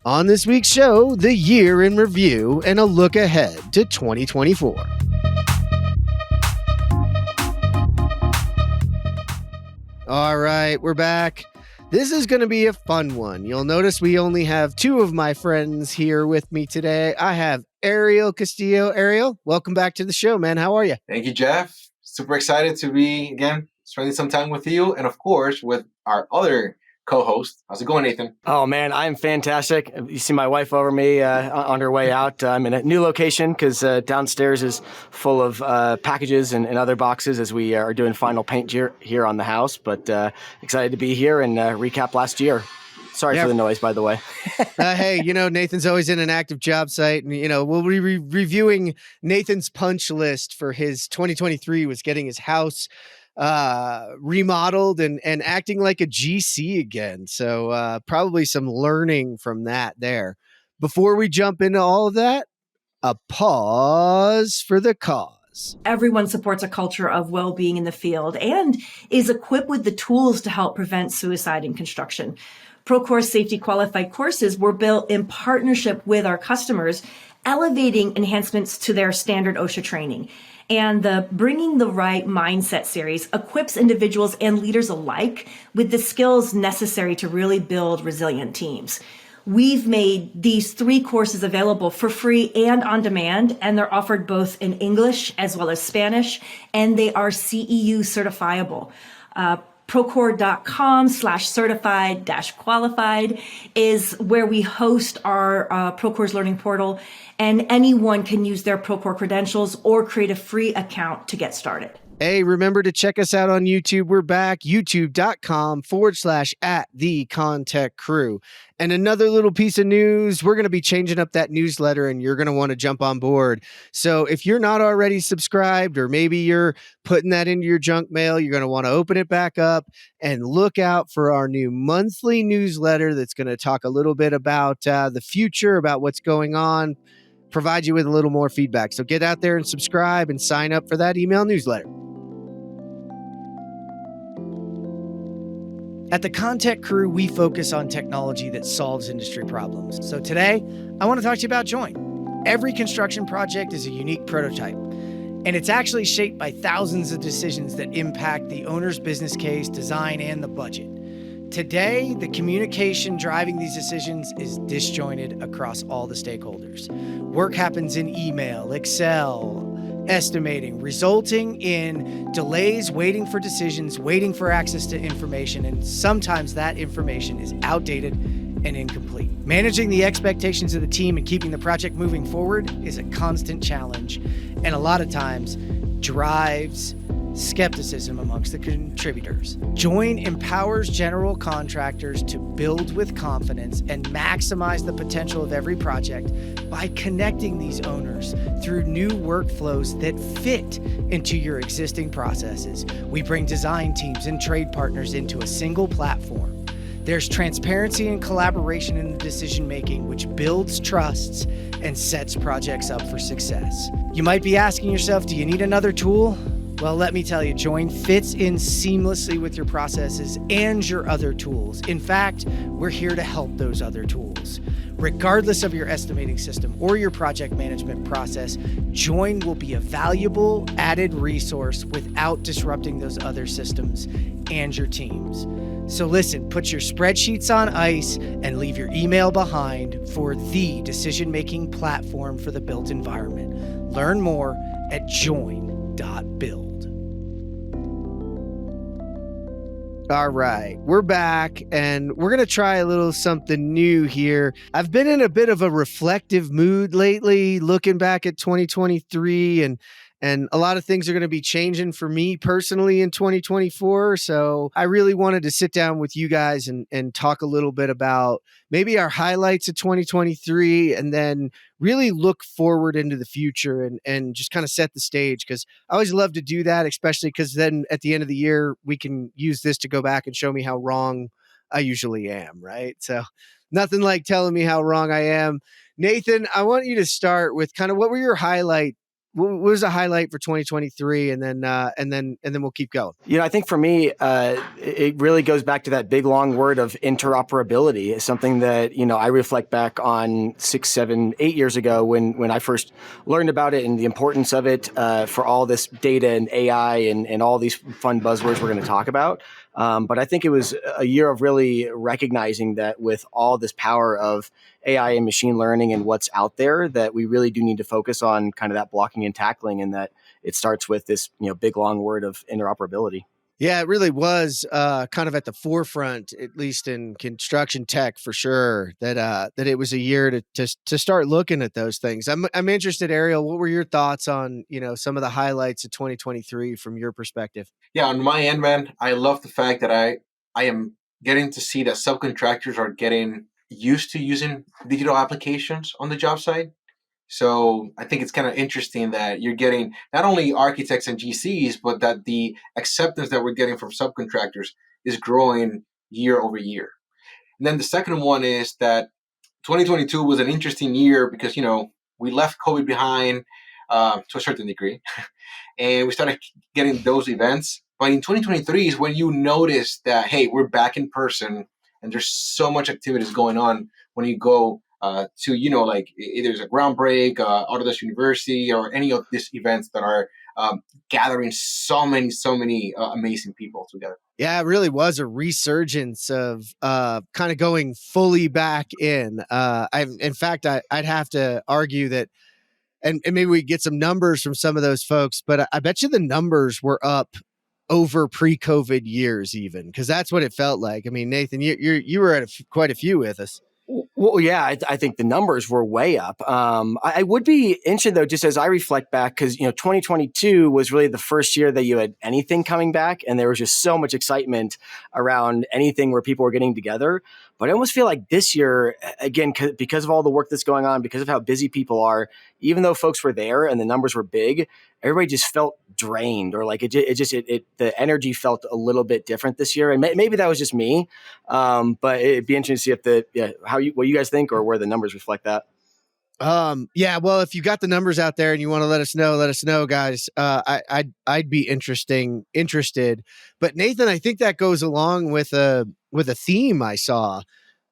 On this week's show, the year in review and a look ahead to 2024. All right, we're back. This is going to be a fun one. You'll notice we only have two of my friends here with me today. I have Ariel Castillo. Ariel, welcome back to the show, man. How are you? Thank you, Jeff. Super excited to be, again, spending some time with you and, of course, with our other co-host. How's it going, Nathan? Oh, man, I'm fantastic. You see my wife over me on her way out. I'm in a new location because downstairs is full of packages and other boxes as we are doing final paint here on the house. But excited to be here and recap last year. Sorry for the noise, by the way. Hey, Nathan's always in an active job site. And, we'll be reviewing Nathan's punch list for his 2023 was getting his house remodeled and acting like a GC again. So probably some learning from that there. Before we jump into all of that, a pause for the cause. Everyone supports a culture of well-being in the field and is equipped with the tools to help prevent suicide in construction. Procore Safety Qualified courses were built in partnership with our customers, elevating enhancements to their standard OSHA training. And the Bringing the Right Mindset series equips individuals and leaders alike with the skills necessary to really build resilient teams. We've made these 3 courses available for free and on demand, and they're offered both in English as well as Spanish, and they are CEU certifiable. Procore.com/certified-qualified is where we host our Procore's Learning Portal, and anyone can use their Procore credentials or create a free account to get started. Hey, remember to check us out on YouTube. We're back, youtube.com/@the ConTech Crew. And another little piece of news, we're going to be changing up that newsletter and you're going to want to jump on board. So if you're not already subscribed, or maybe you're putting that into your junk mail, you're going to want to open it back up and look out for our new monthly newsletter that's going to talk a little bit about the future, about what's going on, provide you with a little more feedback. So get out there and subscribe and sign up for that email newsletter. At the ConTech Crew, we focus on technology that solves industry problems. So today, I want to talk to you about Join. Every construction project is a unique prototype, and it's actually shaped by thousands of decisions that impact the owner's business case, design, and the budget. Today, the communication driving these decisions is disjointed across all the stakeholders. Work happens in email, Excel, estimating, resulting in delays, waiting for decisions, waiting for access to information, and sometimes that information is outdated and incomplete. Managing the expectations of the team and keeping the project moving forward is a constant challenge, and a lot of times drives skepticism amongst the contributors. Join empowers general contractors to build with confidence and maximize the potential of every project by connecting these owners through new workflows that fit into your existing processes. We bring design teams and trade partners into a single platform. There's transparency and collaboration in the decision-making, which builds trusts and sets projects up for success. You might be asking yourself, do you need another tool? Well, let me tell you, Join fits in seamlessly with your processes and your other tools. In fact, we're here to help those other tools. Regardless of your estimating system or your project management process, Join will be a valuable added resource without disrupting those other systems and your teams. So listen, put your spreadsheets on ice and leave your email behind for the decision-making platform for the built environment. Learn more at join.build. All right, we're back and we're going to try a little something new here. I've been in a bit of a reflective mood lately, looking back at 2023, and a lot of things are going to be changing for me personally in 2024. So I really wanted to sit down with you guys and talk a little bit about maybe our highlights of 2023 and then really look forward into the future and just kind of set the stage, because I always love to do that, especially because then at the end of the year, we can use this to go back and show me how wrong I usually am, right? So nothing like telling me how wrong I am. Nathan, I want you to start with kind of what were your highlights what was a highlight for 2023, and then we'll keep going. I think for me, it really goes back to that big long word of interoperability. It's something that I reflect back on 6, 7, 8 years ago when I first learned about it and the importance of it for all this data and AI and all these fun buzzwords we're going to talk about. But I think it was a year of really recognizing that with all this power of AI and machine learning and what's out there, that we really do need to focus on kind of that blocking and tackling, and that it starts with this big long word of interoperability. Yeah, it really was kind of at the forefront, at least in construction tech for sure, that it was a year to start looking at those things. I'm interested, Ariel, what were your thoughts on, some of the highlights of 2023 from your perspective? Yeah, on my end, man, I love the fact that I am getting to see that subcontractors are getting used to using digital applications on the job site. So I think it's kind of interesting that you're getting not only architects and GCs, but that the acceptance that we're getting from subcontractors is growing year over year. And then the second one is that 2022 was an interesting year because, we left COVID behind to a certain degree, and we started getting those events. But in 2023 is when you notice that, hey, we're back in person and there's so much activities going on when you go to, like either it's a ground break, Autodesk University, or any of these events that are gathering so many amazing people together. Yeah, it really was a resurgence of kind of going fully back in. In fact, I'd have to argue that, and maybe we get some numbers from some of those folks, but I bet you the numbers were up over pre-COVID years, even, because that's what it felt like. I mean, Nathan, you were at quite a few with us. Well, yeah, I think the numbers were way up. I would be interested, though, just as I reflect back, because 2022 was really the first year that you had anything coming back, and there was just so much excitement around anything where people were getting together. But I almost feel like this year, again, because of all the work that's going on, because of how busy people are, even though folks were there and the numbers were big, everybody just felt drained, or like the energy felt a little bit different this year. And maybe that was just me, but it'd be interesting to see what you guys think, or where the numbers reflect that. Yeah, well, if you got the numbers out there and you want to let us know, guys. I'd be interested. But Nathan, I think that goes along with a theme I saw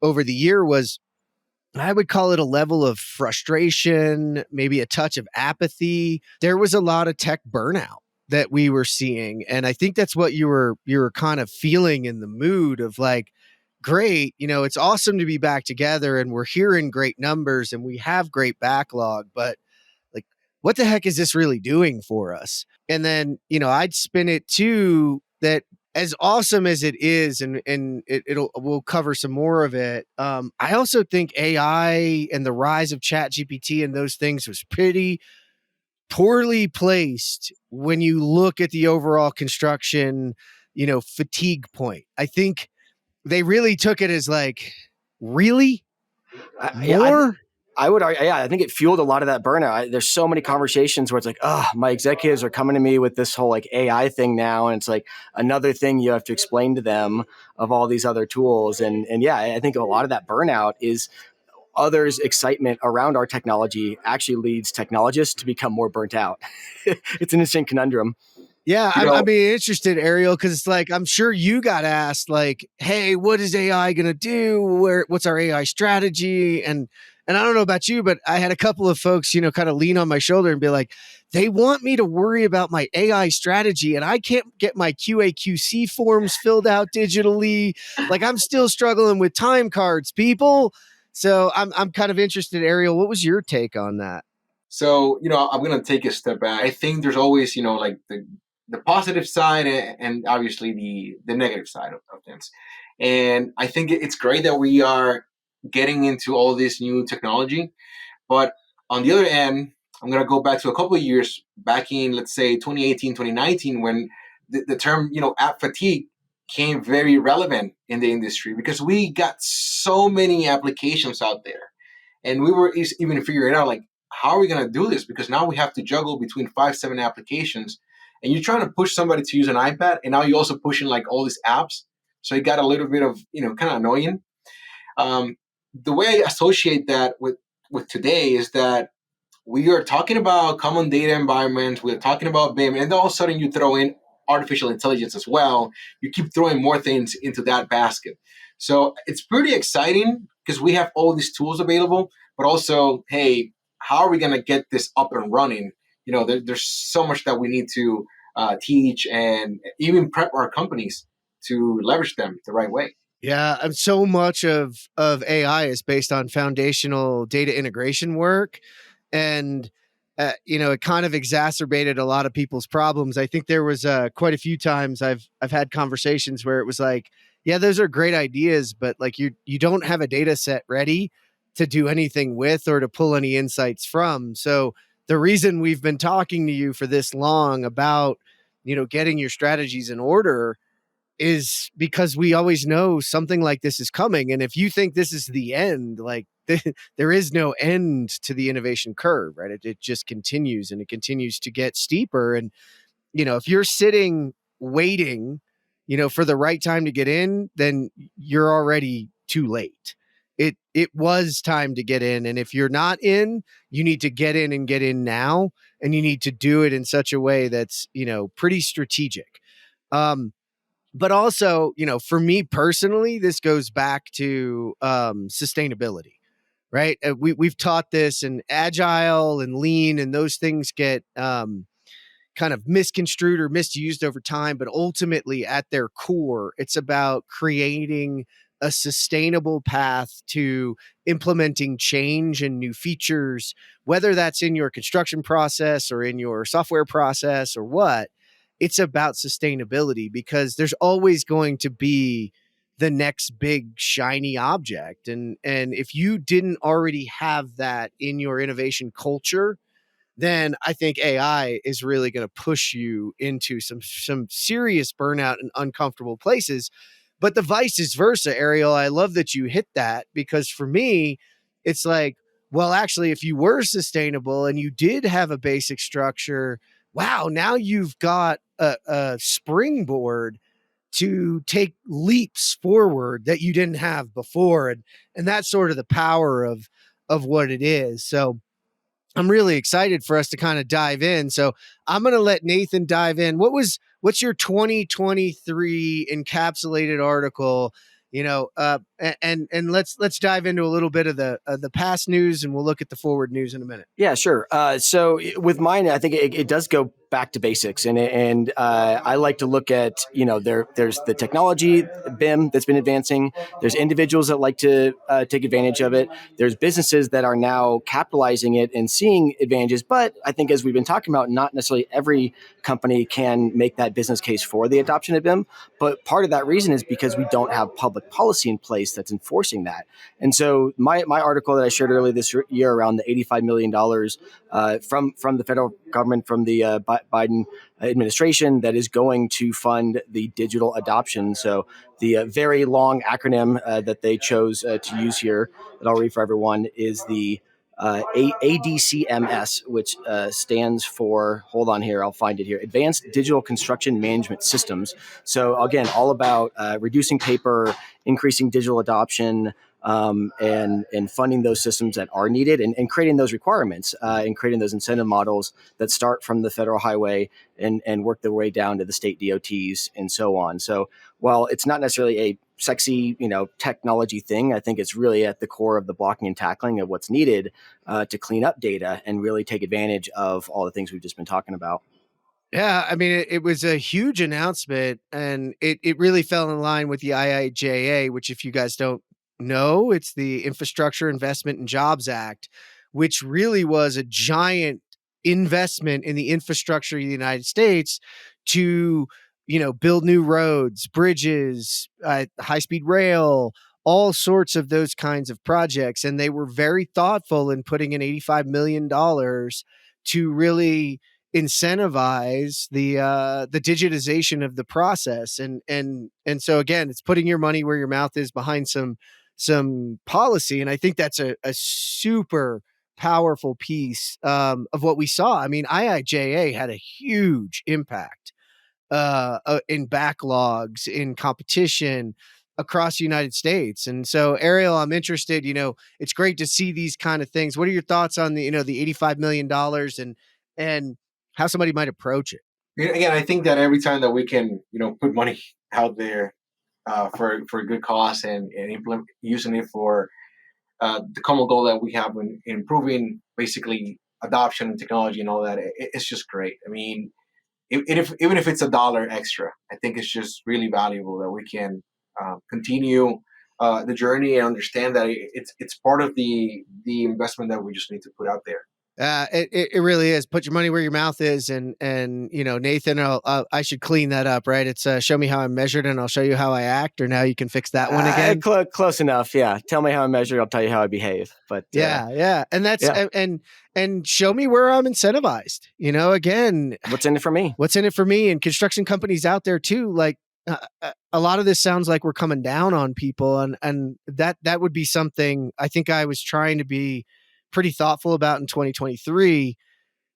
over the year. Was I would call it a level of frustration, maybe a touch of apathy. There was a lot of tech burnout that we were seeing, and I think that's what you were kind of feeling in the mood of, like, great, it's awesome to be back together and we're hearing great numbers and we have great backlog, but, like, what the heck is this really doing for us? And then, I'd spin it too, that as awesome as it is, and we'll cover some more of it. I also think AI and the rise of ChatGPT and those things was pretty poorly placed when you look at the overall construction, fatigue point. I think they really took it as, like, really more. I would argue, I think it fueled a lot of that burnout. There's so many conversations where it's like, oh, my executives are coming to me with this whole like AI thing now, and it's like another thing you have to explain to them of all these other tools. And yeah, I think a lot of that burnout is others' excitement around our technology actually leads technologists to become more burnt out. It's an interesting conundrum. Yeah, I'm being interested, Ariel, because it's like, I'm sure you got asked, like, hey, what is AI going to do? What's our AI strategy? And I don't know about you, but I had a couple of folks, kind of lean on my shoulder and be like, they want me to worry about my AI strategy, and I can't get my QA/QC forms filled out digitally. Like, I'm still struggling with time cards, people. So I'm kind of interested, Ariel. What was your take on that? So, I'm going to take a step back. I think there's always, like the positive side and obviously the negative side of things. And I think it's great that we are getting into all this new technology. But on the other end, I'm going to go back to a couple of years back in, let's say, 2018, 2019, when the term, app fatigue came very relevant in the industry, because we got so many applications out there. And we were even figuring out, like, how are we going to do this? Because now we have to juggle between 5-7 applications. And you're trying to push somebody to use an iPad, and now you're also pushing like all these apps. So it got a little bit of, kind of annoying. The way I associate that with today is that we are talking about common data environments, we're talking about BIM, and then all of a sudden you throw in artificial intelligence as well. You keep throwing more things into that basket. So it's pretty exciting because we have all these tools available, but also, hey, how are we going to get this up and running? There's so much that we need to teach and even prep our companies to leverage them the right way. Yeah, so much of AI is based on foundational data integration work, and it kind of exacerbated a lot of people's problems. I think there was quite a few times I've had conversations where it was like, yeah, those are great ideas, but like you don't have a data set ready to do anything with or to pull any insights from. So the reason we've been talking to you for this long about getting your strategies in order is because we always know something like this is coming. And if you think this is the end, like there is no end to the innovation curve, right? It just continues, and it continues to get steeper. And, if you're sitting waiting, for the right time to get in, then you're already too late. It was time to get in. And if you're not in, you need to get in and get in now. And you need to do it in such a way that's, pretty strategic. But also, for me personally, this goes back to sustainability, right? We've taught this, and agile and lean, and those things get kind of misconstrued or misused over time. But ultimately, at their core, it's about creating a sustainable path to implementing change and new features, whether that's in your construction process or in your software process or what. It's about sustainability, because there's always going to be the next big shiny object. And if you didn't already have that in your innovation culture, then I think AI is really going to push you into some serious burnout and uncomfortable places. But the vice versa, Ariel, I love that you hit that, because for me, it's like, well, actually, if you were sustainable and you did have a basic structure, wow, now you've got a springboard to take leaps forward that you didn't have before. And that's sort of the power of what it is. So I'm really excited for us to kind of dive in. So I'm going to let Nathan dive in. What's your 2023 encapsulated article? And let's dive into a little bit of the past news, and we'll look at the forward news in a minute. Yeah, sure. So with mine, I think it does go back to basics, and I like to look at there's the technology BIM that's been advancing. There's individuals that like to take advantage of it. There's businesses that are now capitalizing it and seeing advantages. But I think, as we've been talking about, not necessarily every company can make that business case for the adoption of BIM. But part of that reason is because we don't have public policy in place that's enforcing that. And so my article that I shared earlier this year around the $85 million from the federal government, from the Biden administration, that is going to fund the digital adoption. So the very long acronym that they chose to use here, that I'll read for everyone, is the ADCMS, which stands for, hold on here, I'll find it here, Advanced Digital Construction Management Systems. So again, all about reducing paper, increasing digital adoption, and funding those systems that are needed, and creating those requirements, and creating those incentive models that start from the federal highway and work their way down to the state DOTs and so on. So while it's not necessarily a sexy, technology thing, I think it's really at the core of the blocking and tackling of what's needed to clean up data and really take advantage of all the things we've just been talking about. Yeah, I mean, it was a huge announcement, and it really fell in line with the IIJA, which, if you guys don't know, it's the Infrastructure Investment and Jobs Act, which really was a giant investment in the infrastructure of the United States to, build new roads, bridges, high-speed rail, all sorts of those kinds of projects. And they were very thoughtful in putting in $85 million to really incentivize the digitization of the process. And so again, it's putting your money where your mouth is behind some policy. And I think that's a super powerful piece of what we saw. I mean, IIJA had a huge impact in backlogs, in competition, across the United States. And so, Ariel, I'm interested, it's great to see these kind of things. What are your thoughts on the $85 million and how somebody might approach it? Again, I think that every time that we can, put money out there for a good cause and implement using it for the common goal that we have in improving basically adoption and technology and all that, it's just great. I mean, even if it's $1 extra, I think it's just really valuable that we can continue the journey and understand that it's part of the investment that we just need to put out there. It really is. Put your money where your mouth is, and Nathan, I should clean that up, right? It's show me how I'm measured, and I'll show you how I act. Or now you can fix that one again. Close enough, yeah. Tell me how I'm measured, I'll tell you how I behave. But yeah, and that's yeah. and show me where I'm incentivized. Again, what's in it for me? What's in it for me? And construction companies out there too, like. A lot of this sounds like we're coming down on people, and that would be something I think I was trying to be pretty thoughtful about in 2023.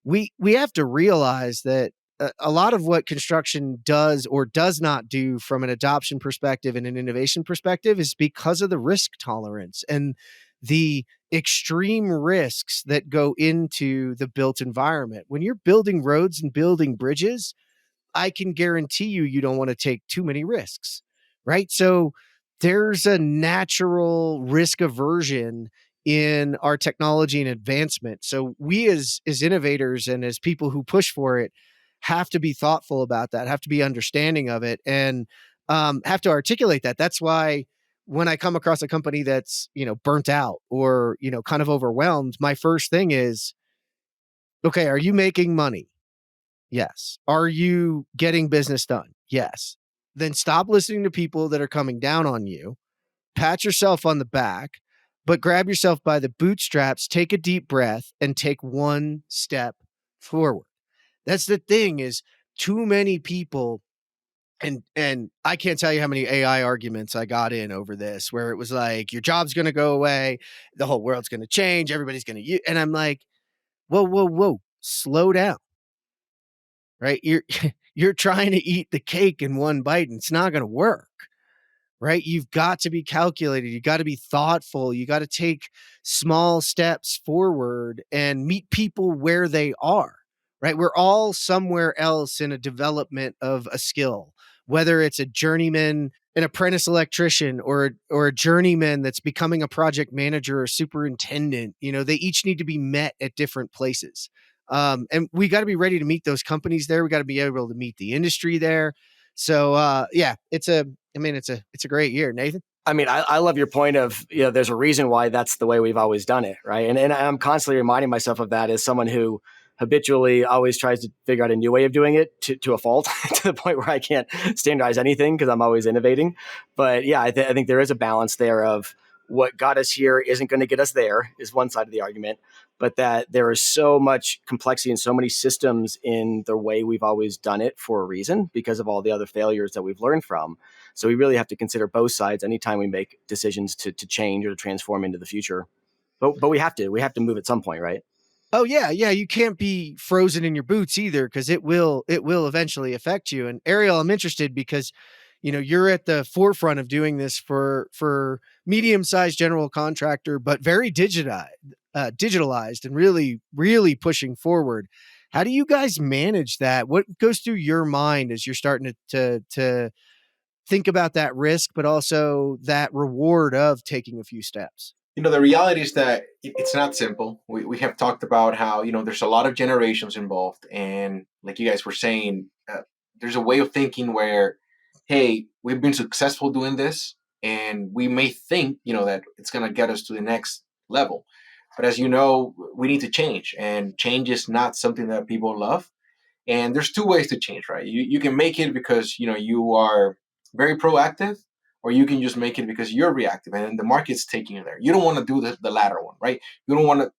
We have to realize that a lot of what construction does or does not do from an adoption perspective and an innovation perspective is because of the risk tolerance and the extreme risks that go into the built environment. When you're building roads and building bridges, I can guarantee you don't want to take too many risks, right? So there's a natural risk aversion in our technology and advancement. So we as innovators and as people who push for it have to be thoughtful about that, have to be understanding of it, and have to articulate that. That's why when I come across a company that's, burnt out or, kind of overwhelmed, my first thing is, okay, are you making money? Yes. Are you getting business done? Yes. Then stop listening to people that are coming down on you. Pat yourself on the back, but grab yourself by the bootstraps, take a deep breath, and take one step forward. That's the thing is too many people, and I can't tell you how many AI arguments I got in over this, where it was like, your job's going to go away, the whole world's going to change, everybody's going to use, and I'm like, whoa, slow down. Right? You're trying to eat the cake in one bite and it's not going to work. Right? You've got to be calculated. You got to be thoughtful. You got to take small steps forward and meet people where they are. Right? We're all somewhere else in a development of a skill, whether it's a journeyman, an apprentice electrician, or a journeyman that's becoming a project manager or superintendent. They each need to be met at different places. And we got to be ready to meet those companies there. We got to be able to meet the industry there. So yeah, it's a great year, Nathan. I mean, I love your point of, there's a reason why that's the way we've always done it, right? And I'm constantly reminding myself of that as someone who habitually always tries to figure out a new way of doing it to a fault, to the point where I can't standardize anything because I'm always innovating. But yeah, I think there is a balance there of what got us here isn't going to get us there, is one side of the argument, but that there is so much complexity and so many systems in the way we've always done it for a reason, because of all the other failures that we've learned from. So we really have to consider both sides anytime we make decisions to change or to transform into the future. But we have to move at some point, right? Oh yeah. You can't be frozen in your boots either, because it will eventually affect you. And Ariel, I'm interested because you're at the forefront of doing this for medium-sized general contractor, but very digitalized and really pushing forward. How do you guys manage that? What goes through your mind as you're starting to think about that risk, but also that reward of taking a few steps? The reality is that it's not simple. We have talked about how, there's a lot of generations involved. And like you guys were saying, there's a way of thinking where, hey, we've been successful doing this and we may think, that it's going to get us to the next level. But as you know, we need to change, and change is not something that people love. And there's two ways to change, right? You can make it because, you are very proactive, or you can just make it because you're reactive and the market's taking you there. You don't want to do the latter one, right? You don't want to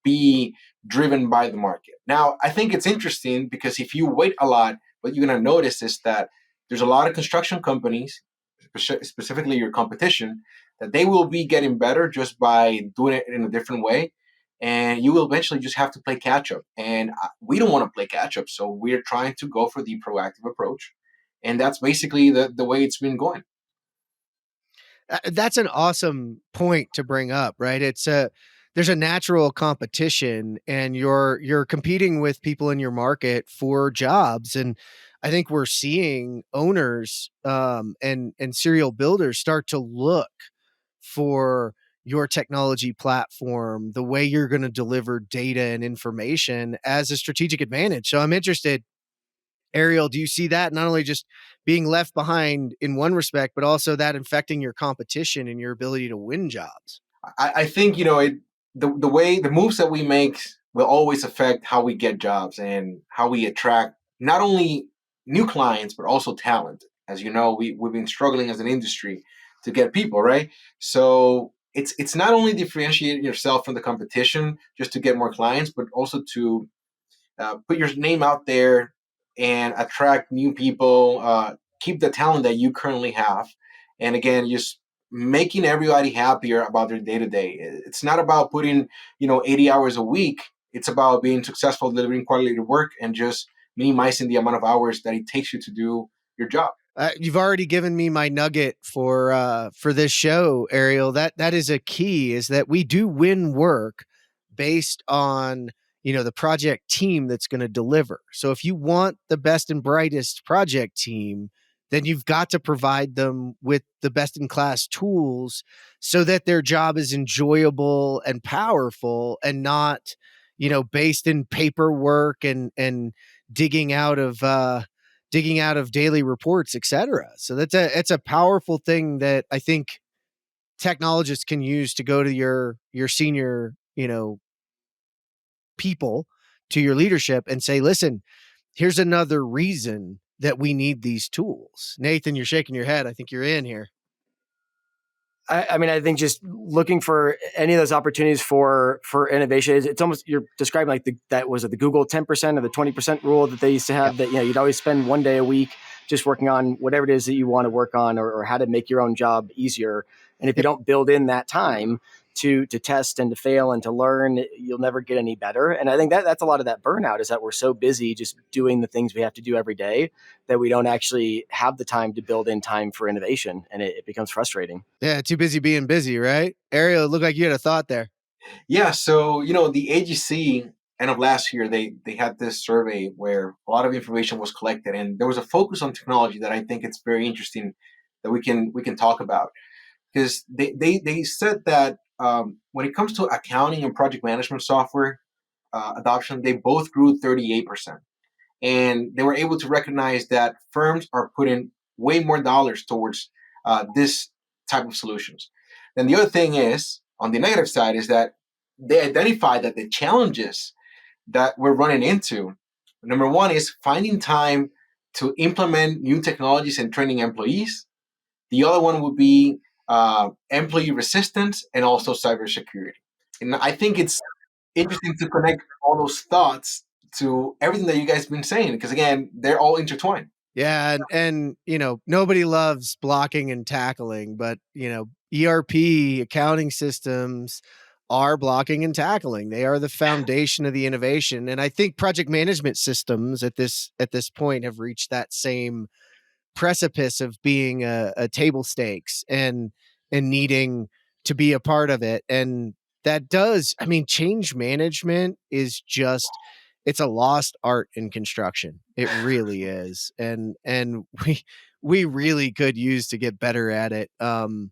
be driven by the market. Now, I think it's interesting because if you wait a lot, what you're going to notice is that there's a lot of construction companies, specifically your competition, that they will be getting better just by doing it in a different way. And you will eventually just have to play catch up. And we don't want to play catch up. So we're trying to go for the proactive approach. And that's basically the way it's been going. That's an awesome point to bring up, right? There's a natural competition, and you're competing with people in your market for jobs. And I think we're seeing owners and serial builders start to look for your technology platform, the way you're going to deliver data and information as a strategic advantage. So I'm interested, Ariel, do you see that not only just being left behind in one respect, but also that infecting your competition and your ability to win jobs? I think the way the moves that we make will always affect how we get jobs and how we attract not only new clients but also talent. As you know, we've been struggling as an industry to get people, right. So it's not only differentiating yourself from the competition just to get more clients, but also to put your name out there and attract new people, keep the talent that you currently have, and again, just making everybody happier about their day to day. It's not about putting 80 hours a week. It's about being successful, delivering quality work, and just minimizing the amount of hours that it takes you to do your job. You've already given me my nugget for this show, Ariel. That is a key, is that we do win work based on the project team that's going to deliver. So if you want the best and brightest project team, then you've got to provide them with the best in class tools so that their job is enjoyable and powerful, and not based in paperwork and digging out of daily reports, etc. So it's a powerful thing that I think technologists can use to go to your senior, people, to your leadership, and say, listen, here's another reason that we need these tools. Nathan, you're shaking your head. I think you're in here. I mean, I think just looking for any of those opportunities for innovation, it's almost, you're describing like the Google 10% or the 20% rule that they used to have, that you'd always spend one day a week just working on whatever it is that you want to work on, or how to make your own job easier. And if you don't build in that time to test and to fail and to learn, you'll never get any better. And I think that's a lot of that burnout, is that we're so busy just doing the things we have to do every day that we don't actually have the time to build in time for innovation, and it becomes frustrating. Yeah, too busy being busy, right? Ariel, it looked like you had a thought there. Yeah, so the AGC end of last year, they had this survey where a lot of information was collected, and there was a focus on technology that I think it's very interesting that we can talk about, because they said that when it comes to accounting and project management software adoption, they both grew 38%, and they were able to recognize that firms are putting way more dollars towards this type of solutions. Then the other thing is, on the negative side, is that they identified that the challenges that we're running into, number one is finding time to implement new technologies and training employees. The other one would be employee resistance and also cybersecurity. And I think it's interesting to connect all those thoughts to everything that you guys have been saying, because again, they're all intertwined. Yeah, and nobody loves blocking and tackling, but ERP accounting systems are blocking and tackling. They are the foundation of the innovation. And I think project management systems at this point have reached that same precipice of being a table stakes and needing to be a part of it. And that does, I mean, change management is just, it's a lost art in construction. It really is. And we really could use to get better at it. I'm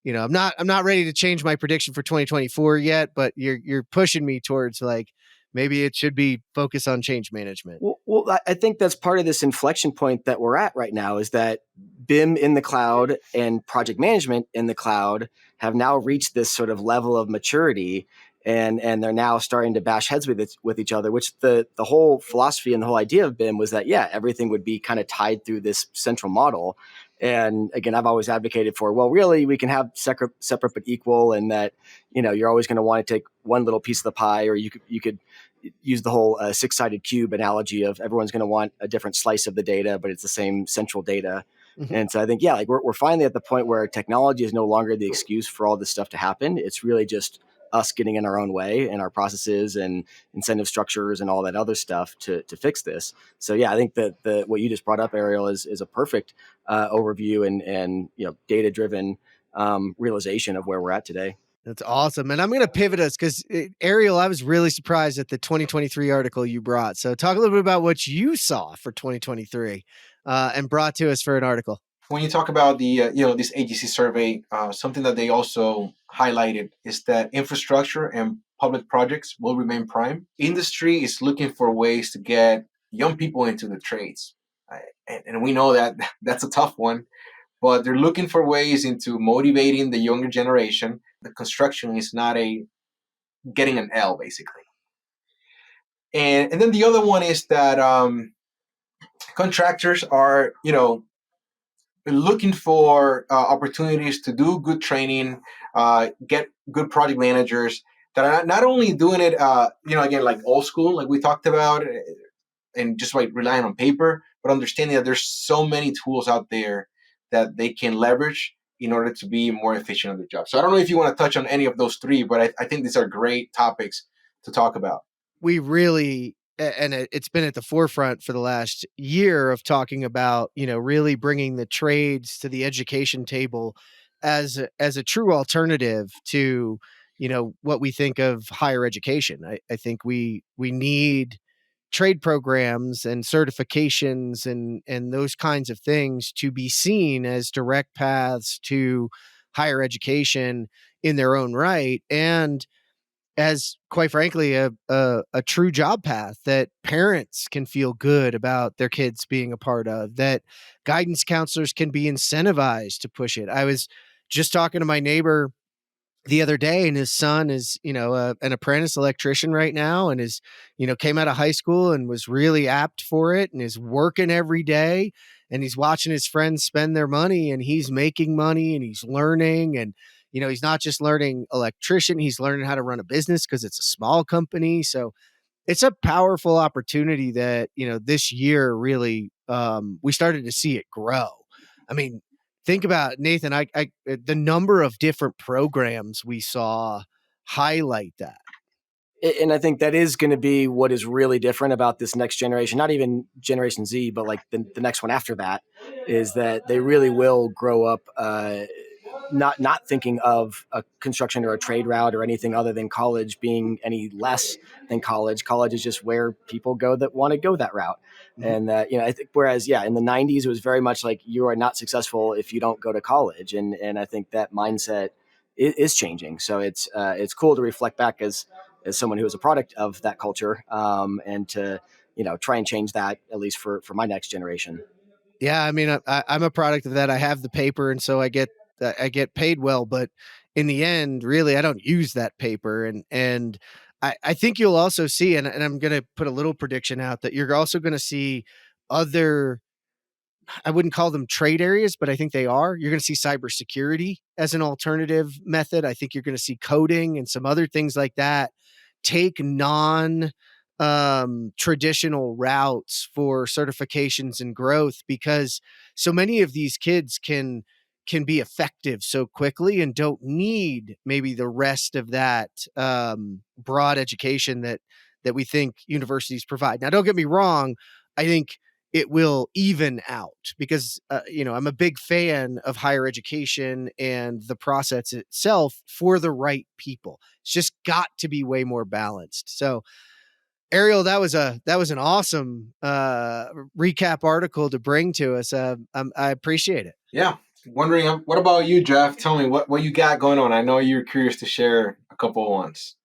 not ready to change my prediction for 2024 yet, but you're pushing me towards, like, maybe it should be focused on change management. Well, I think that's part of this inflection point that we're at right now, is that BIM in the cloud and project management in the cloud have now reached this sort of level of maturity, and they're now starting to bash heads with each other, which the whole philosophy and the whole idea of BIM was that, yeah, everything would be kind of tied through this central model. And again, I've always advocated for, well, really, we can have separate but equal, and that, you're always going to want to take one little piece of the pie, or you could use the whole six-sided cube analogy of everyone's going to want a different slice of the data, but it's the same central data. Mm-hmm. And so I think, yeah, like we're finally at the point where technology is no longer the excuse for all this stuff to happen. It's really just us getting in our own way and our processes and incentive structures and all that other stuff to fix this. So yeah, I think that what you just brought up, Ariel, is a perfect overview and data driven realization of where we're at today. That's awesome. And I'm going to pivot us because, Ariel, I was really surprised at the 2023 article you brought. So talk a little bit about what you saw for 2023 and brought to us for an article. When you talk about the this agency survey, something that they also highlighted is that infrastructure and public projects will remain prime. Industry is looking for ways to get young people into the trades, and we know that that's a tough one. But they're looking for ways into motivating the younger generation. The construction is not a getting an L, basically. And then the other one is that contractors are looking for opportunities to do good training, get good project managers that are not only doing it, again, like old school, like we talked about, and just like relying on paper, but understanding that there's so many tools out there that they can leverage in order to be more efficient on their job. So I don't know if you want to touch on any of those three, but I think these are great topics to talk about. We really, and it's been at the forefront for the last year of talking about, really bringing the trades to the education table as a true alternative to, what we think of higher education. I think we need trade programs and certifications and those kinds of things to be seen as direct paths to higher education in their own right, and as, quite frankly, a true job path that parents can feel good about their kids being a part of, that guidance counselors can be incentivized to push it. I was just talking to my neighbor the other day, and his son is, an apprentice electrician right now, and is, came out of high school and was really apt for it and is working every day, and he's watching his friends spend their money, and he's making money, and he's learning. And, he's not just learning electrician, he's learning how to run a business because it's a small company. So it's a powerful opportunity that, this year really, we started to see it grow. I mean, think about, Nathan, the number of different programs we saw highlight that. And I think that is going to be what is really different about this next generation, not even Generation Z, but like the next one after that, is that they really will grow up not thinking of a construction or a trade route or anything other than college being any less than college. College is just where people go that want to go that route. Mm-hmm. And I think whereas in the 90s it was very much like you are not successful if you don't go to college, and I think that mindset is changing. So it's cool to reflect back as someone who is a product of that culture, and to try and change that, at least for my next generation. Yeah, I mean, I'm a product of that. I have the paper, and so I get paid well, but in the end, really, I don't use that paper. And I think you'll also see, and I'm going to put a little prediction out, that you're also going to see other, I wouldn't call them trade areas, but I think they are. You're going to see cybersecurity as an alternative method. I think you're going to see coding and some other things like that take traditional routes for certifications and growth, because so many of these kids can be effective so quickly and don't need maybe the rest of that broad education that we think universities provide. Now, don't get me wrong. I think it will even out, because, I'm a big fan of higher education and the process itself for the right people. It's just got to be way more balanced. So, Ariel, that was an awesome recap article to bring to us. I appreciate it. Yeah. Wondering, what about you, Jeff? Tell me what you got going on. I know you're curious to share a couple of ones.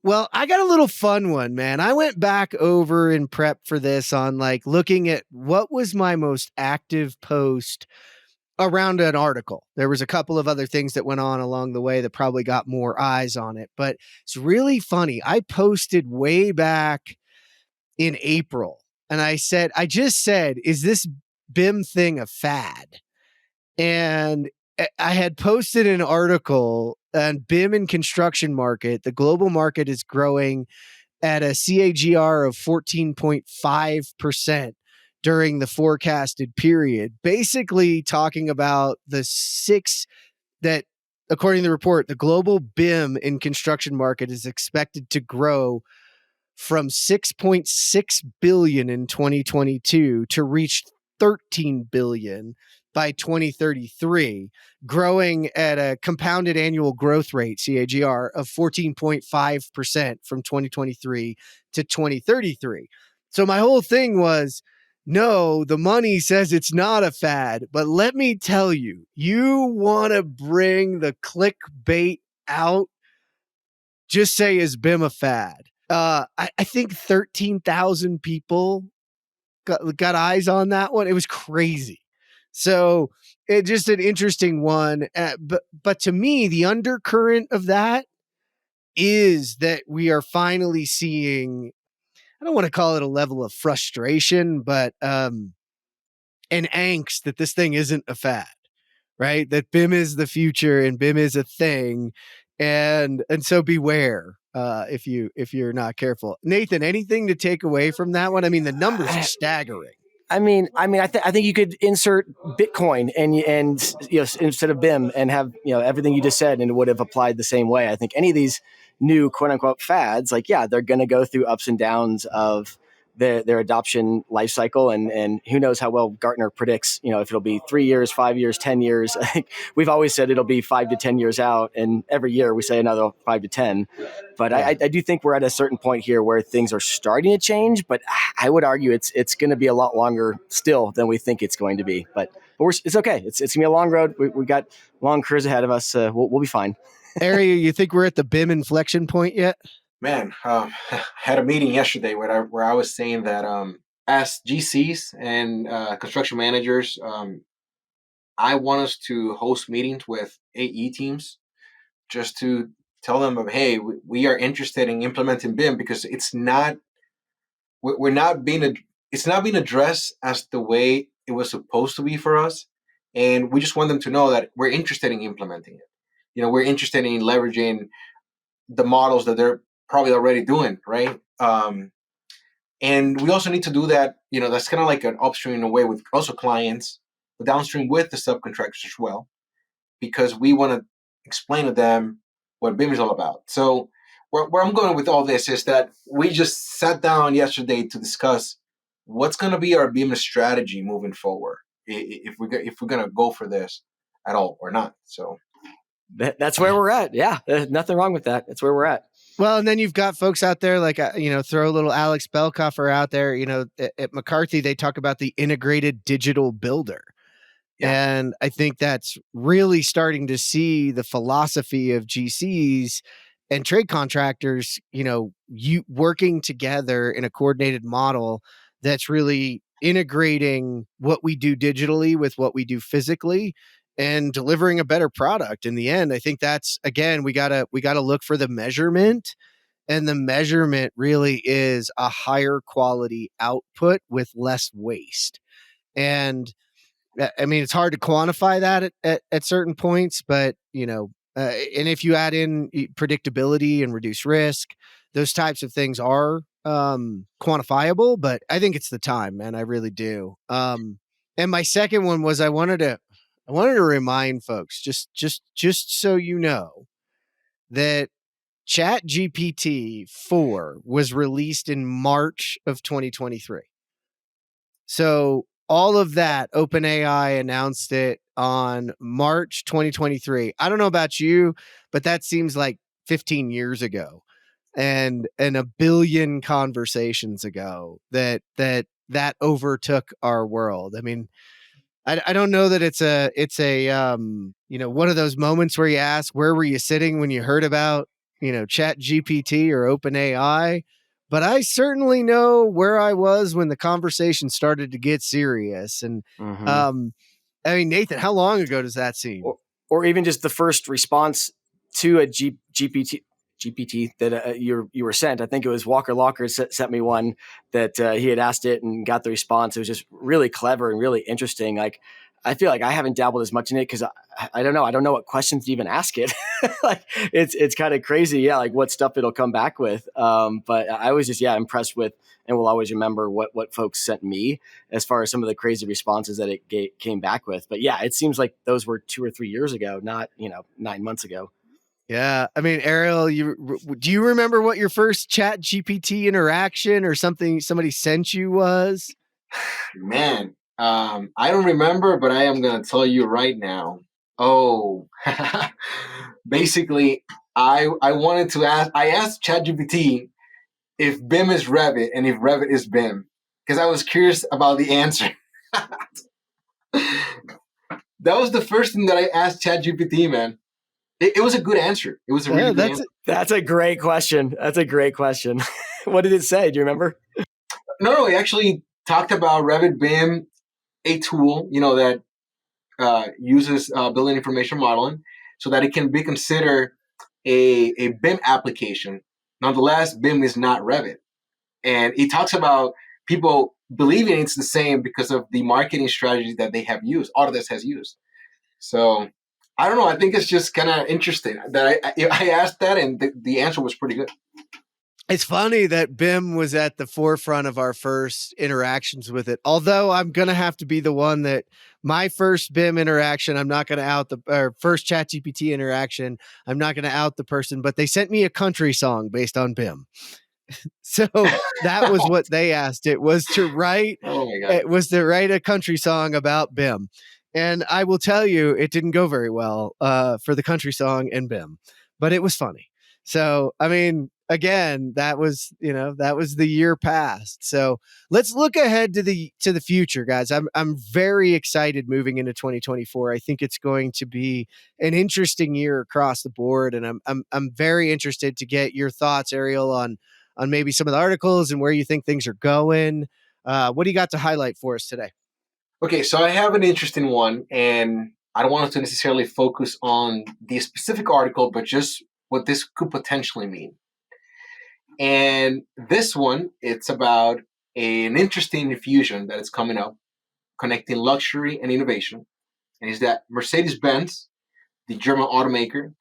Well, I got a little fun one, man. I went back over in prep for this on looking at what was my most active post around an article. There was a couple of other things that went on along the way that probably got more eyes on it, but it's really funny. I posted way back in April, and I just said, is this BIM thing a fad? And I had posted an article on BIM and construction market. The global market is growing at a CAGR of 14.5% during the forecasted period, basically talking about that, according to the report, the global BIM in construction market is expected to grow from 6.6 billion in 2022 to reach 13 billion by 2033, growing at a compounded annual growth rate, CAGR, of 14.5% from 2023 to 2033. So my whole thing was, no, the money says it's not a fad, but let me tell you, you want to bring the clickbait out, just say, is BIM a fad? I think 13,000 people got eyes on that one. It was crazy. So it just an interesting one. But to me, the undercurrent of that is that we are finally seeing, I don't want to call it a level of frustration, but an angst that this thing isn't a fad, right? That BIM is the future and BIM is a thing. And so beware if you're not careful. Nathan, anything to take away from that one? I mean, the numbers are staggering. I think you could insert Bitcoin and instead of BIM and have everything you just said, and it would have applied the same way. I think any of these new quote unquote fads, they're going to go through ups and downs of their adoption life cycle, and who knows how well Gartner predicts, if it'll be 3 years, 5 years, 10 years. I think we've always said it'll be 5 to 10 years out, and every year we say another 5 to 10. But I do think we're at a certain point here where things are starting to change, but I would argue it's going to be a lot longer still than we think it's going to be. But it's okay. It's going to be a long road. We got long careers ahead of us. We'll be fine. Ariel, you think we're at the BIM inflection point yet? Man, had a meeting yesterday where I was saying that as GCs and construction managers, I want us to host meetings with AE teams just to tell them, hey, we are interested in implementing BIM because it's not being addressed as the way it was supposed to be for us, and we just want them to know that we're interested in implementing it. We're interested in leveraging the models that they're probably already doing, right? And we also need to do that. That's kind of like an upstream in a way with also clients, but downstream with the subcontractors as well, because we want to explain to them what BIM is all about. So where I'm going with all this is that we just sat down yesterday to discuss what's going to be our BIM strategy moving forward, if we're going to go for this at all or not. So that's where we're at. Yeah, there's nothing wrong with that. That's where we're at. Well, and then you've got folks out there like, throw a little Alex Belkoffer out there. At McCarthy, they talk about the integrated digital builder. Yeah. And I think that's really starting to see the philosophy of GCs and trade contractors, you working together in a coordinated model that's really integrating what we do digitally with what we do physically and delivering a better product in the end. I think that's, again, we gotta look for the measurement, and the measurement really is a higher quality output with less waste. And I mean, it's hard to quantify that at certain points, but and if you add in predictability and reduce risk, those types of things are quantifiable. But I think it's the time, man. I really do. And my second one was I wanted to remind folks, just so you know, that Chat GPT 4 was released in March of 2023. So all of that, OpenAI announced it on March 2023. I don't know about you, but that seems like 15 years ago, and a billion conversations ago that overtook our world. I mean, I don't know that it's a one of those moments where you ask, where were you sitting when you heard about Chat GPT or OpenAI? But I certainly know where I was when the conversation started to get serious. And I mean, Nathan, how long ago does that seem? Or even just the first response to a GPT that you were sent. I think it was Walker Locker sent me one that he had asked it and got the response. It was just really clever and really interesting. Like, I feel like I haven't dabbled as much in it because I don't know. I don't know what questions to even ask it. Like, it's kind of crazy. Yeah. Like what stuff it'll come back with. But I was just, impressed with, and will always remember what folks sent me as far as some of the crazy responses that it came back with. But yeah, it seems like those were 2 or 3 years ago, not, 9 months ago. Yeah. I mean, Ariel, do you remember what your first Chat GPT interaction or something somebody sent you was? Man, I don't remember, but I am going to tell you right now. Oh, basically, I wanted to ask. I asked ChatGPT if BIM is Revit and if Revit is BIM because I was curious about the answer. That was the first thing that I asked ChatGPT, man. It was a good answer. It was a really good answer. That's a great question. That's a great question. What did it say? Do you remember? No, it actually talked about Revit BIM, a tool, that uses building information modeling so that it can be considered a BIM application. Nonetheless, BIM is not Revit. And it talks about people believing it's the same because of the marketing strategy that they have used, Autodesk has used. So I don't know. I think it's just kind of interesting that I asked that and the answer was pretty good. It's funny that BIM was at the forefront of our first interactions with it. Although I'm going to have to be the one that my first BIM interaction, I'm not going to out or first ChatGPT interaction, I'm not going to out the person, but they sent me a country song based on BIM. So that was what they asked. It was to write, a country song about BIM. And I will tell you, it didn't go very well for the country song and BIM, but it was funny. So, I mean, again, that was the year past. So let's look ahead to the future, guys. I'm very excited moving into 2024. I think it's going to be an interesting year across the board, and I'm very interested to get your thoughts, Ariel, on maybe some of the articles and where you think things are going. What do you got to highlight for us today? Okay, so I have an interesting one, and I don't want us to necessarily focus on the specific article, but just what this could potentially mean. And this one, it's about an interesting fusion that is coming up, connecting luxury and innovation. And is that Mercedes-Benz, the German automaker,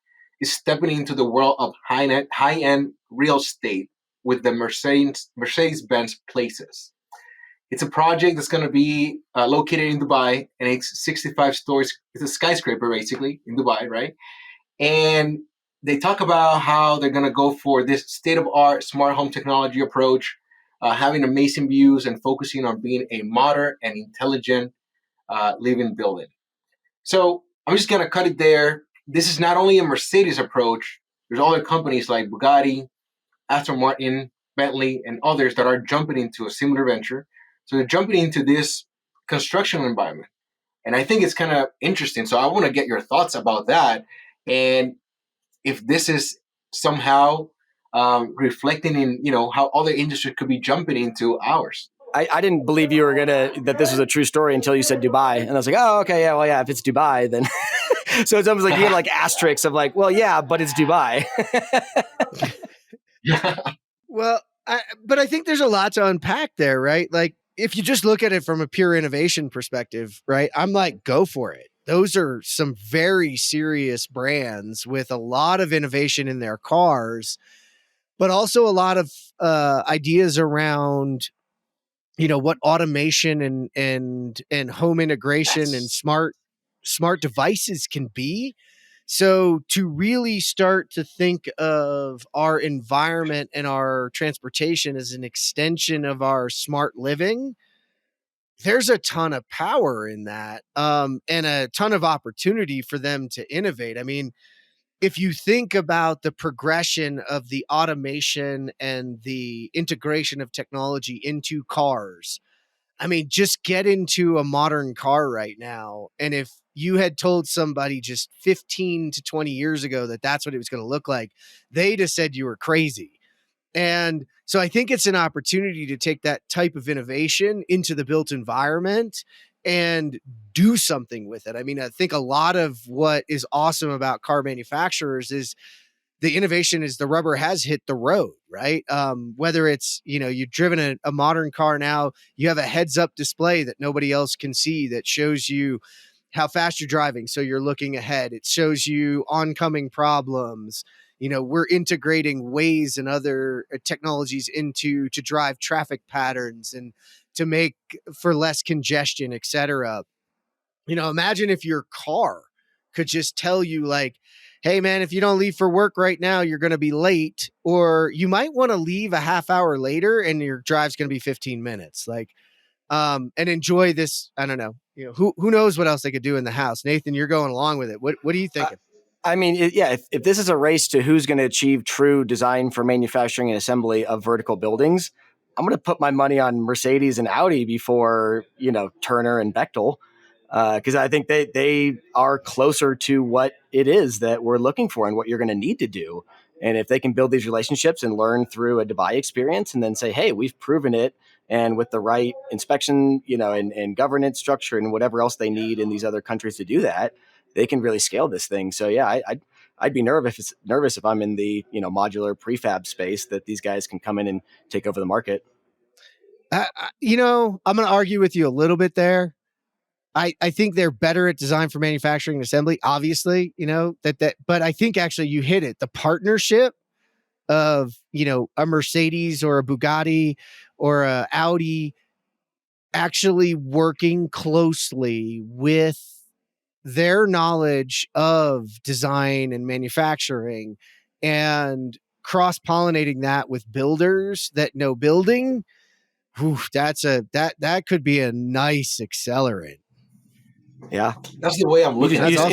is stepping into the world of high-end real estate with the Mercedes-Benz Places. It's a project that's going to be located in Dubai, and it's 65 stories. It's a skyscraper, basically, in Dubai, right? And they talk about how they're going to go for this state-of-art smart home technology approach, having amazing views and focusing on being a modern and intelligent living building. So I'm just going to cut it there. This is not only a Mercedes approach. There's other companies like Bugatti, Aston Martin, Bentley, and others that are jumping into a similar venture. So they're jumping into this construction environment. And I think it's kind of interesting. So I want to get your thoughts about that. And if this is somehow reflecting in, how other industries could be jumping into ours. I didn't believe you were that this was a true story until you said Dubai. And I was like, oh, okay, yeah, well, yeah, if it's Dubai, then. So it's almost like you had like asterisks of like, well, yeah, but it's Dubai. Well, but I think there's a lot to unpack there, right? Like, if you just look at it from a pure innovation perspective, right? I'm like, go for it. Those are some very serious brands with a lot of innovation in their cars, but also a lot of ideas around, what automation and home integration and smart devices can be. So to really start to think of our environment and our transportation as an extension of our smart living, there's a ton of power in that, and a ton of opportunity for them to innovate. I mean, if you think about the progression of the automation and the integration of technology into cars, I mean, just get into a modern car right now. And if you had told somebody just 15 to 20 years ago that that's what it was going to look like, they'd have said you were crazy. And so I think it's an opportunity to take that type of innovation into the built environment and do something with it. I mean, I think a lot of what is awesome about car manufacturers is the innovation is the rubber has hit the road, right? Whether it's, you've driven a modern car now, you have a heads up display that nobody else can see that shows you how fast you're driving. So you're looking ahead. It shows you oncoming problems. We're integrating Waze and other technologies to drive traffic patterns and to make for less congestion, et cetera. Imagine if your car could just tell you like, hey man, if you don't leave for work right now, you're going to be late, or you might want to leave a half hour later and your drive's going to be 15 minutes. Like, and enjoy this. I don't know, who knows what else they could do in the house. Nathan, you're going along with it. What are you thinking? I mean, if this is a race to who's going to achieve true design for manufacturing and assembly of vertical buildings, I'm going to put my money on Mercedes and Audi before, Turner and Bechtel, because I think they are closer to what it is that we're looking for and what you're going to need to do. And if they can build these relationships and learn through a Dubai experience and then say, hey, we've proven it, and with the right inspection, and governance structure and whatever else they need in these other countries to do that, they can really scale this thing. So yeah, I'd be nervous if I'm in the modular prefab space that these guys can come in and take over the market. I'm going to argue with you a little bit there. I think they're better at design for manufacturing and assembly, obviously, but I think actually you hit it. The partnership of, a Mercedes or a Bugatti or a Audi actually working closely with their knowledge of design and manufacturing and cross-pollinating that with builders that know building. That could be a nice accelerant. Yeah, that's the way I'm looking at it. Awesome.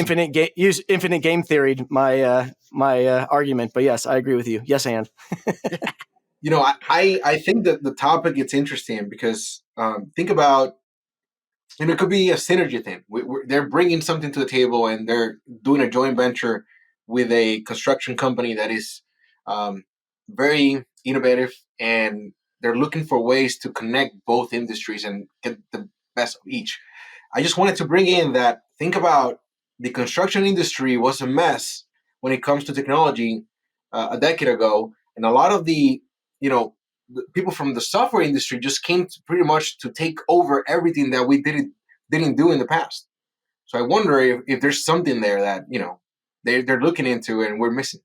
Use infinite game theory, my argument. But yes, I agree with you. Yes, and I think that the topic gets interesting because think about, it could be a synergy thing. They're bringing something to the table and they're doing a joint venture with a construction company that is very innovative, and they're looking for ways to connect both industries and get the best of each. I just wanted to bring in that, think about the construction industry was a mess when it comes to technology a decade ago, and a lot of the people from the software industry just came to pretty much to take over everything that we didn't do in the past. So I wonder if there's something there that they're looking into and we're missing.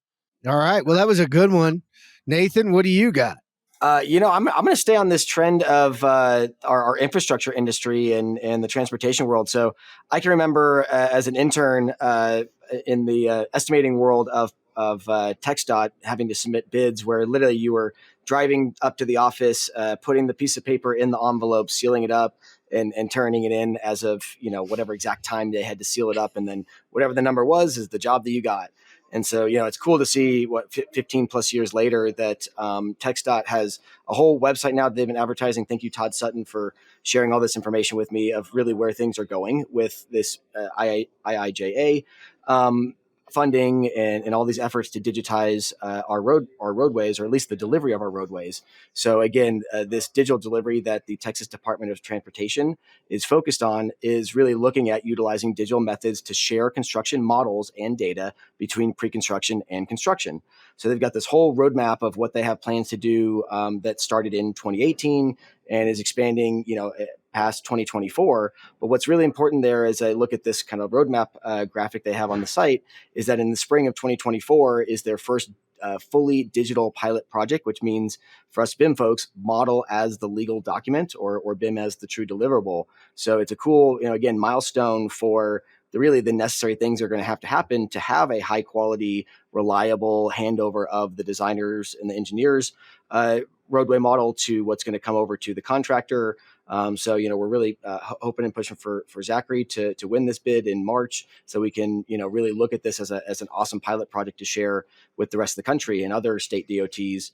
All right, well, that was a good one. Nathan, what do you got? I'm going to stay on this trend of our infrastructure industry and the transportation world. So I can remember as an intern in the estimating world of TxDOT having to submit bids where literally you were driving up to the office, putting the piece of paper in the envelope, sealing it up, and turning it in as of whatever exact time they had to seal it up, and then whatever the number was is the job that you got. And so, it's cool to see 15 plus years later that TxDOT has a whole website now that they've been advertising. Thank you, Todd Sutton, for sharing all this information with me of really where things are going with this IIJA funding and all these efforts to digitize our roadways, or at least the delivery of our roadways. So again, this digital delivery that the Texas Department of Transportation is focused on is really looking at utilizing digital methods to share construction models and data between pre-construction and construction. So they've got this whole roadmap of what they have plans to do that started in 2018 and is expanding, past 2024. But what's really important there, as I look at this kind of roadmap graphic they have on the site, is that in the spring of 2024 is their first fully digital pilot project, which means for us BIM folks, model as the legal document or BIM as the true deliverable. So it's a cool, again, milestone for the necessary things are going to happen to have a high quality, reliable handover of the designers and the engineers roadway model to what's going to come over to the contractor. So, we're really hoping and pushing for Zachary to win this bid in March, so we can, really look at this as an awesome pilot project to share with the rest of the country and other state DOTs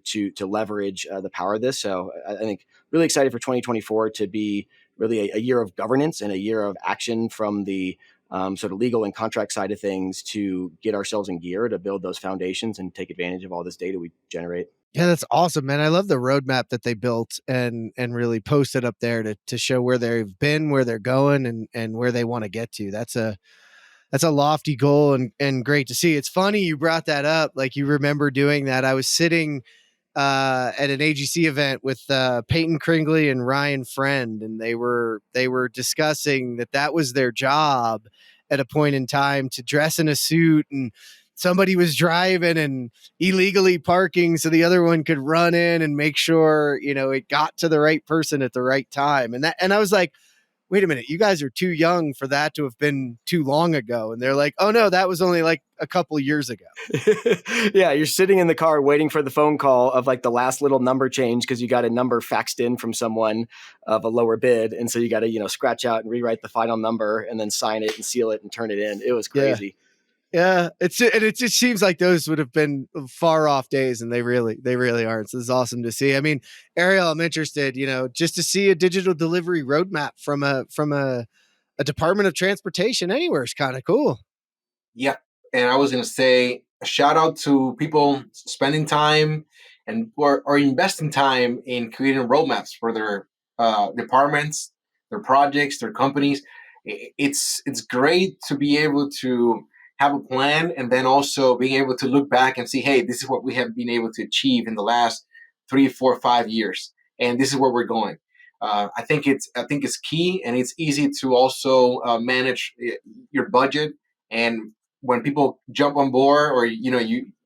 to leverage the power of this. So I think really excited for 2024 to be really a year of governance and a year of action from the sort of legal and contract side of things to get ourselves in gear to build those foundations and take advantage of all this data we generate. Yeah, that's awesome, man. I love the roadmap that they built and really posted up there to show where they've been, where they're going, and where they want to get to. That's a lofty goal and great to see. It's funny you brought that up. Like, you remember doing that. I was sitting at an AGC event with Peyton Kringley and Ryan Friend, and they were discussing that was their job at a point in time, to dress in a suit, and somebody was driving and illegally parking so the other one could run in and make sure it got to the right person at the right time. And I was like, wait a minute, you guys are too young for that to have been too long ago. And they're like, oh no, that was only like a couple years ago. Yeah, you're sitting in the car waiting for the phone call of like the last little number change because you got a number faxed in from someone of a lower bid. And so you got to, scratch out and rewrite the final number and then sign it and seal it and turn it in. It was crazy. Yeah, it just seems like those would have been far off days, and they really aren't. So this is awesome to see. I mean, Ariel, I'm interested, just to see a digital delivery roadmap from a Department of Transportation anywhere is kind of cool. Yeah. And I was going to say a shout out to people spending time and or investing time in creating roadmaps for their departments, their projects, their companies. It's great to be able to have a plan and then also being able to look back and see, hey, this is what we have been able to achieve in the last 3, 4, 5 years, and this is where we're going. I think it's key, and it's easy to also manage your budget. And when people jump on board, or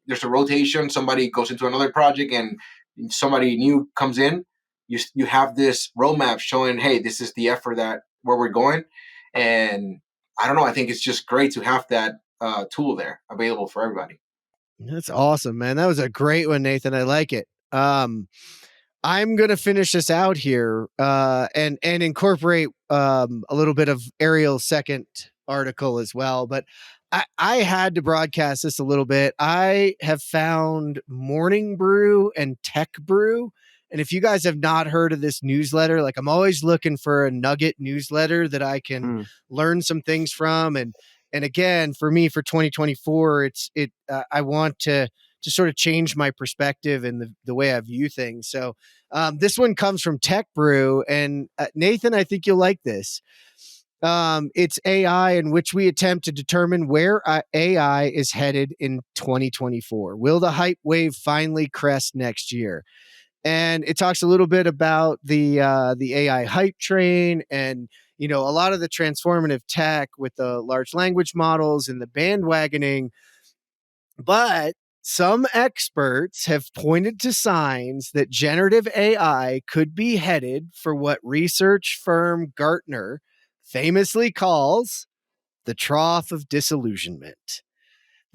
there's a rotation, somebody goes into another project, and somebody new comes in, you have this roadmap showing, hey, this is the effort that where we're going. And I don't know, I think it's just great to have that tool there available for everybody. That's awesome, man. That was a great one, Nathan. I like it. I'm gonna finish this out here and incorporate a little bit of Ariel's second article as well. But I had to broadcast this a little bit. I have found Morning Brew and Tech Brew. And if you guys have not heard of this newsletter, like I'm always looking for a nugget newsletter that I can learn some things from. And again, for me, for 2024, I want to sort of change my perspective and the way I view things. So this one comes from Tech Brew, and Nathan, I think you'll like this. It's AI, in which we attempt to determine where AI is headed in 2024. Will the hype wave finally crest next year? And it talks a little bit about the AI hype train, and a lot of the transformative tech with the large language models and the bandwagoning. But some experts have pointed to signs that generative AI could be headed for what research firm Gartner famously calls the trough of disillusionment.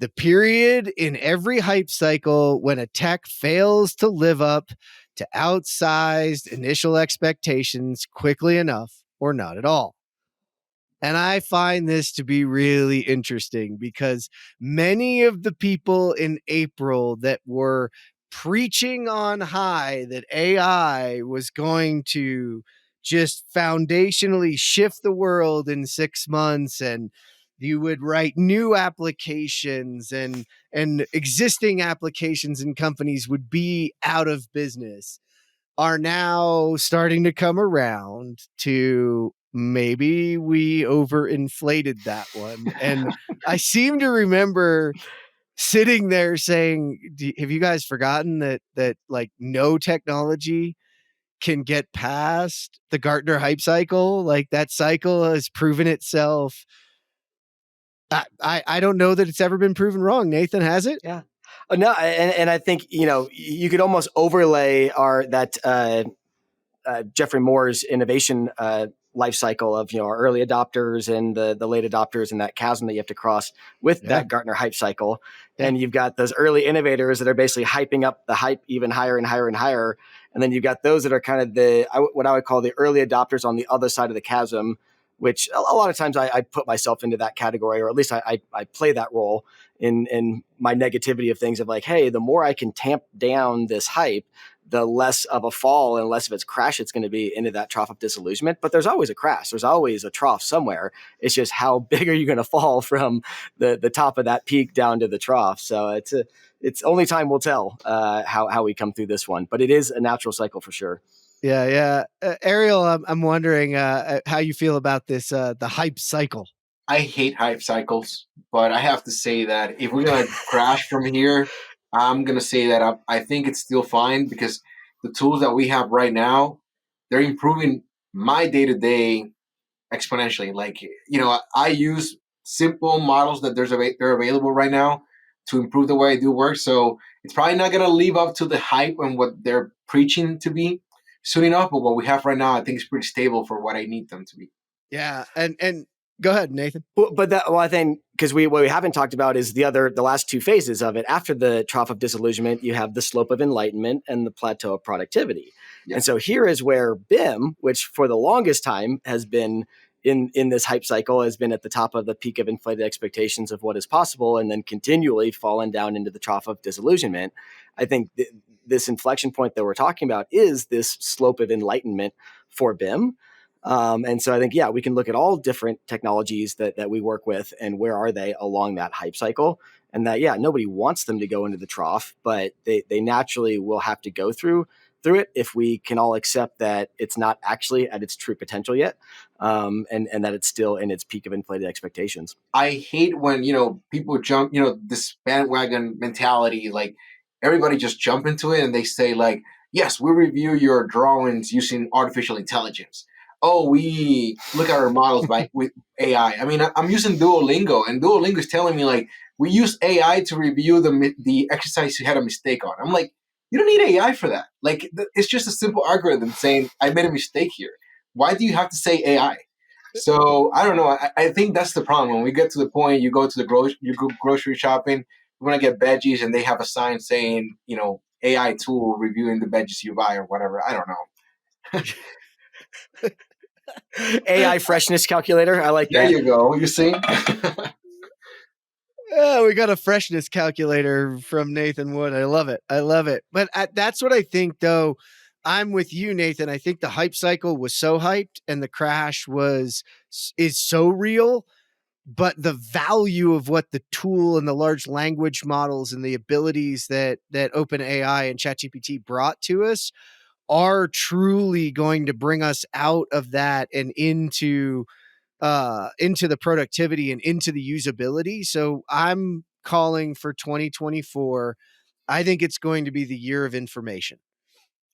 The period in every hype cycle when a tech fails to live up to outsized initial expectations quickly enough or not at all. And I find this to be really interesting because many of the people in April that were preaching on high that AI was going to just foundationally shift the world in 6 months, and you would write new applications, and existing applications and companies would be out of business, are now starting to come around to maybe we overinflated that one. And I seem to remember sitting there saying, have you guys forgotten that like no technology can get past the Gartner hype cycle? Like that cycle has proven itself. I don't know that it's ever been proven wrong. Nathan, has it? Yeah. No, and I think you could almost overlay Jeffrey Moore's innovation life cycle of our early adopters and the late adopters, and that chasm that you have to cross with that Gartner hype cycle. And you've got those early innovators that are basically hyping up the hype even higher and higher and higher. And then you've got those that are kind of what I would call the early adopters on the other side of the chasm, which a lot of times I put myself into that category, or at least I play that role in my negativity of things of like, hey, the more I can tamp down this hype, the less of a fall and less of its crash it's going to be into that trough of disillusionment. But there's always a crash. There's always a trough somewhere. It's just how big are you going to fall from the top of that peak down to the trough. So it's only time will tell how we come through this one. But it is a natural cycle for sure. Yeah. Ariel, I'm wondering how you feel about this, the hype cycle. I hate hype cycles, but I have to say that if we're going to crash from here, I'm going to say that I think it's still fine, because the tools that we have right now, they're improving my day-to-day exponentially. Like, I use simple models that they're available right now to improve the way I do work. So it's probably not going to live up to the hype and what they're preaching to be soon enough. But what we have right now, I think is pretty stable for what I need them to be. Yeah, and go ahead, Nathan. I think because what we haven't talked about is the last two phases of it. After the trough of disillusionment, you have the slope of enlightenment and the plateau of productivity. Yeah. And so here is where BIM, which for the longest time has been in this hype cycle, has been at the top of the peak of inflated expectations of what is possible, and then continually fallen down into the trough of disillusionment. I think this inflection point that we're talking about is this slope of enlightenment for BIM. And so I think, we can look at all different technologies that we work with and where are they along that hype cycle. And that, nobody wants them to go into the trough, but they naturally will have to go through it if we can all accept that it's not actually at its true potential yet, and that it's still in its peak of inflated expectations. I hate when, people jump, this bandwagon mentality, like everybody just jump into it and they say like, yes, we review your drawings using artificial intelligence. Oh, we look at our models with AI. I mean, I'm using Duolingo, and Duolingo is telling me like, we use AI to review the exercise you had a mistake on. I'm like, you don't need AI for that. Like, it's just a simple algorithm saying, I made a mistake here. Why do you have to say AI? So I don't know. I think that's the problem. When we get to the point, you go to you go grocery shopping, you want to get veggies, and they have a sign saying, AI tool reviewing the veggies you buy or whatever. I don't know. AI freshness calculator. I like that. There you go. You see? Yeah, we got a freshness calculator from Nathan Wood. I love it. But that's what I think, though. I'm with you, Nathan. I think the hype cycle was so hyped and the crash is so real, but the value of what the tool and the large language models and the abilities that OpenAI and ChatGPT brought to us are truly going to bring us out of that and into the productivity and into the usability. So I'm calling for 2024. I think it's going to be the year of information.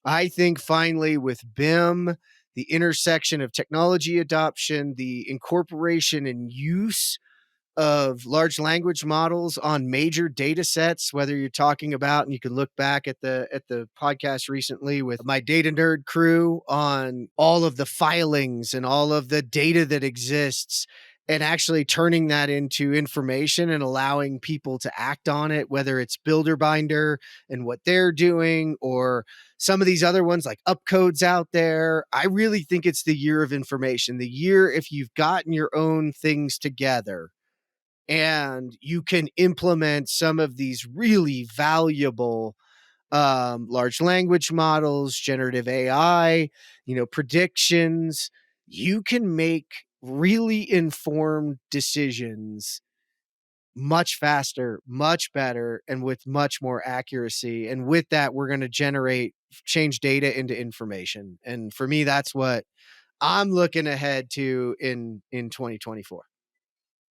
I think finally with BIM, the intersection of technology adoption, the incorporation and use of large language models on major data sets, whether you're talking about, and you can look back at the podcast recently with my data nerd crew on all of the filings and all of the data that exists, and actually turning that into information and allowing people to act on it, whether it's Builderbinder and what they're doing, or some of these other ones like Upcode's out there. I really think it's the year of information, the year if you've gotten your own things together and you can implement some of these really valuable large language models, generative AI, predictions. You can make really informed decisions much faster, much better, and with much more accuracy. And with that, we're going to change data into information. And for me, that's what I'm looking ahead to in 2024.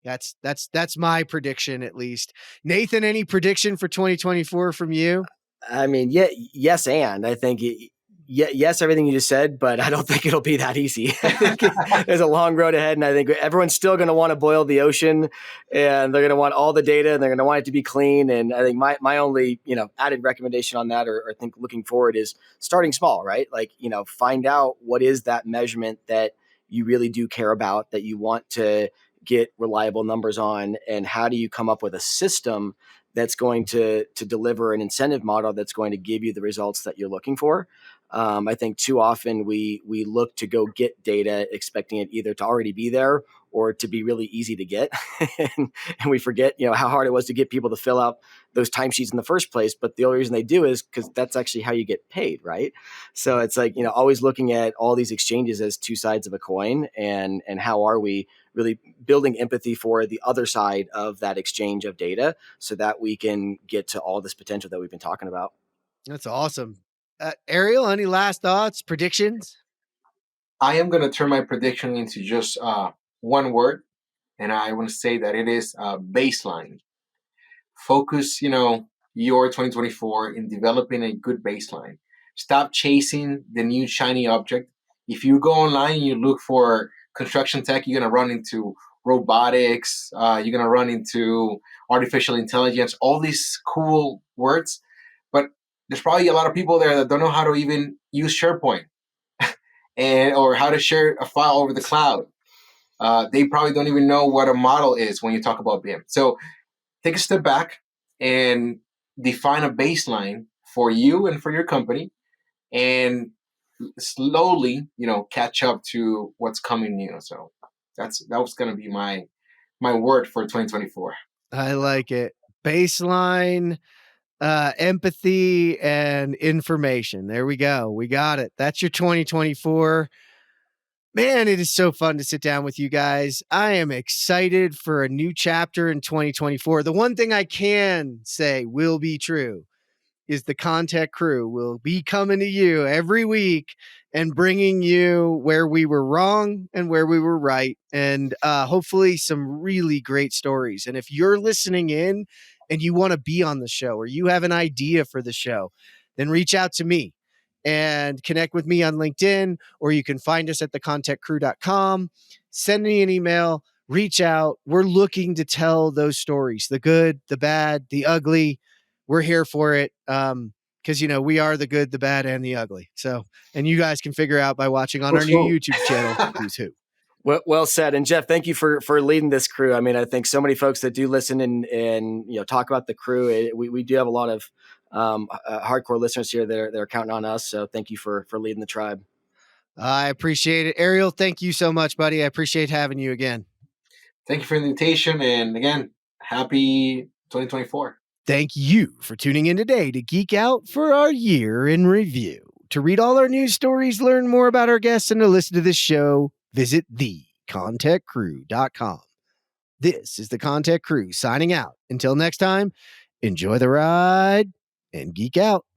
That's my prediction, at least. Nathan, any prediction for 2024 from you? I mean, yes, and I think yes, everything you just said, but I don't think it'll be that easy. I think there's a long road ahead, and I think everyone's still going to want to boil the ocean, and they're going to want all the data, and they're going to want it to be clean. And I think my only added recommendation on that, or think looking forward, is starting small, right? Like find out what is that measurement that you really do care about, that you want to get reliable numbers on, and how do you come up with a system that's going to deliver an incentive model that's going to give you the results that you're looking for. I think too often we look to go get data expecting it either to already be there or to be really easy to get. and we forget, how hard it was to get people to fill out those timesheets in the first place. But the only reason they do is because that's actually how you get paid, right? So it's like, always looking at all these exchanges as two sides of a coin, and how are we really building empathy for the other side of that exchange of data so that we can get to all this potential that we've been talking about. That's awesome. Ariel, any last thoughts, predictions? I am going to turn my prediction into just one word, and I want to say that it is baseline. Focus, your 2024 in developing a good baseline. Stop chasing the new shiny object. If you go online and you look for construction tech, you're going to run into robotics, you're going to run into artificial intelligence, all these cool words. But there's probably a lot of people there that don't know how to even use SharePoint or how to share a file over the cloud. They probably don't even know what a model is when you talk about BIM. So take a step back and define a baseline for you and for your company, and slowly, catch up to what's coming new. So that was going to be my word for 2024. I like it. Baseline, empathy, and information. There we go. We got it. That's your 2024. Man, it is so fun to sit down with you guys. I am excited for a new chapter in 2024. The one thing I can say will be true is the ConTech Crew will be coming to you every week and bringing you where we were wrong and where we were right, and hopefully some really great stories. And if you're listening in and you want to be on the show or you have an idea for the show, then reach out to me and connect with me on LinkedIn, or you can find us at thecontechcrew.com. Send me an email, reach out. We're looking to tell those stories, the good, the bad, the ugly. We're here for it. Because we are the good, the bad, and the ugly. So, and you guys can figure out by watching on our new YouTube channel who's who. Well said. And Jeff, thank you for leading this crew. I mean, I think so many folks that do listen and talk about the crew. We do have a lot of hardcore listeners here that are counting on us. So thank you for leading the tribe. I appreciate it. Ariel, thank you so much, buddy. I appreciate having you again. Thank you for the invitation. And again, happy 2024. Thank you for tuning in today to geek out for our year in review. To read all our news stories, learn more about our guests, and to listen to this show, visit thecontechcrew.com. This is the ConTech Crew signing out. Until next time, enjoy the ride and geek out.